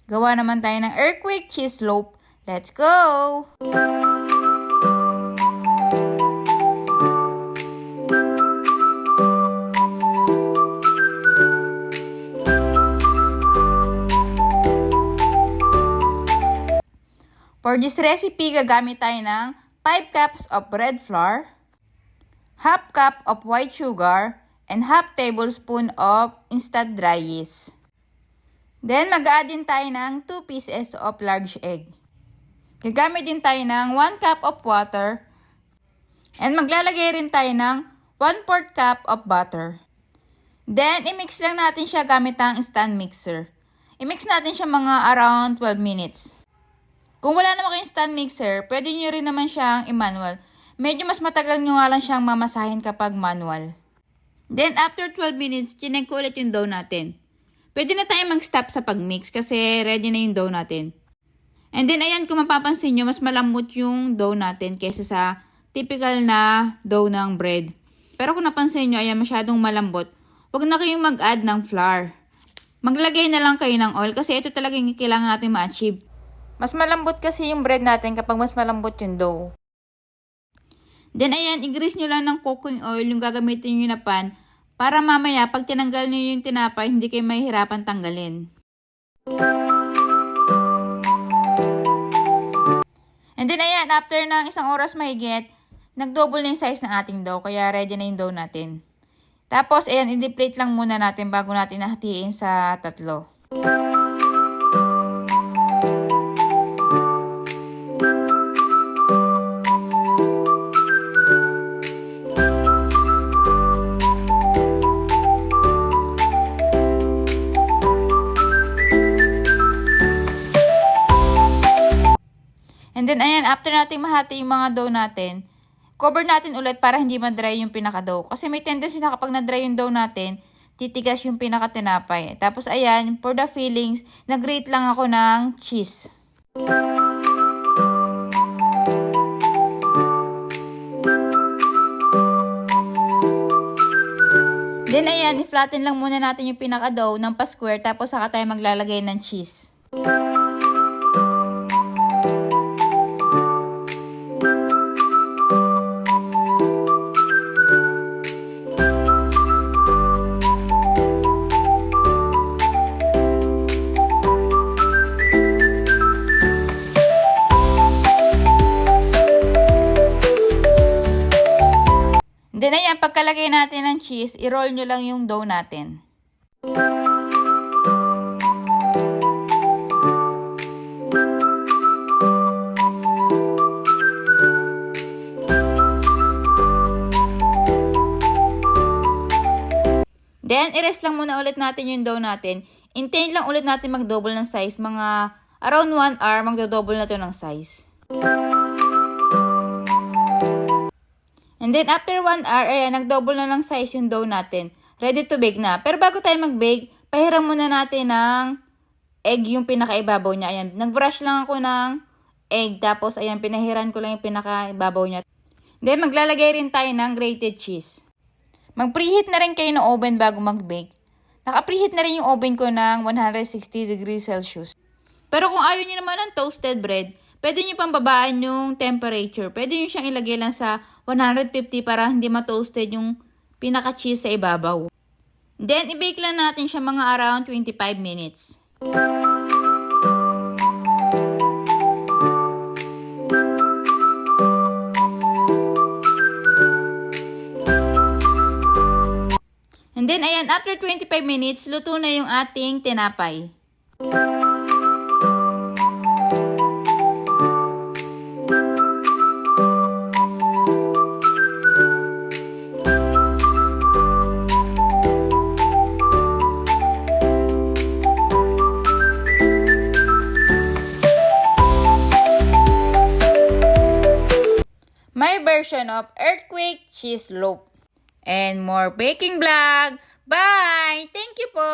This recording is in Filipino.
Gawa naman tayo ng earthquake cheese loaf. Let's go! For this recipe, gagamit tayo ng 5 cups of red flour, half cup of white sugar, and half tablespoon of instant dry yeast. Then, mag-add din tayo ng 2 pieces of large egg. Gagamit din tayo ng 1 cup of water, and maglalagay rin tayo ng 1/4 cup of butter. Then, i-mix lang natin siya gamit ang instant mixer. I-mix natin siya mga around 12 minutes. Kung wala naman kayong instant mixer, pwede nyo rin naman siyang i-manual. Medyo mas matagal nyo nga lang siyang mamasahin kapag manual. Then, after 12 minutes, chinek ko ulit yung dough natin. Pwede na tayo mag-stop sa pag-mix kasi ready na yung dough natin. And then, ayan, kung mapapansin nyo, mas malambot yung dough natin kaysa sa typical na dough ng bread. Pero kung napansin nyo, ayan, masyadong malambot. Huwag na kayong mag-add ng flour. Maglagay na lang kayo ng oil kasi ito talaga yung kailangan natin ma-achieve. Mas malambot kasi yung bread natin kapag mas malambot yung dough. Then, ayan, i-grease nyo lang ng cooking oil yung gagamitin nyo na pan para mamaya, pag tinanggal nyo yung tinapay, hindi kayo mahihirapan tanggalin. And then, ayan, after ng 1 oras mahigit, nag-double na yung size ng ating dough, kaya ready na yung dough natin. Tapos, ayan, i-deplate lang muna natin bago natin nahatiin sa 3. And then, ayan, after natin mahati yung mga dough natin, cover natin ulit para hindi ma-dry yung pinaka-dough. Kasi may tendency na kapag na-dry yung dough natin, titigas yung pinaka-tinapay. Tapos, ayan, for the fillings, nag-grate lang ako ng cheese. Then, ayan, i-flatten lang muna natin yung pinaka-dough ng pa-square, tapos saka tayo maglalagay ng cheese. Then, ayan, pagkalagay natin ng cheese, i-roll nyo lang yung dough natin. Then, i-rest lang muna ulit natin yung dough natin. Intend lang ulit natin mag-double ng size. Mga around 1 hour, mag-double na to ng size. And then, after 1 hour, ayan, nag-double na lang size yung dough natin. Ready to bake na. Pero bago tayo mag-bake, pahiram muna natin ng egg yung pinakaibabaw niya. Ayan, nag-brush lang ako ng egg. Tapos, ayan, pinahiran ko lang yung pinakaibabaw niya. Then, maglalagay rin tayo ng grated cheese. Mag-preheat na rin kayo ng oven bago mag-bake. Naka-preheat na rin yung oven ko ng 160 degrees Celsius. Pero kung ayaw nyo naman ng toasted bread, pwede nyo pang babaan yung temperature. Pwede nyo siyang ilagay lang sa 150 para hindi ma-toasted yung pinaka-cheese sa ibabaw. Then, i-bake lang natin siya mga around 25 minutes. And then, ayan, after 25 minutes, luto na yung ating tinapay. My version of earthquake cheese loaf. And more baking vlog. Bye! Thank you po!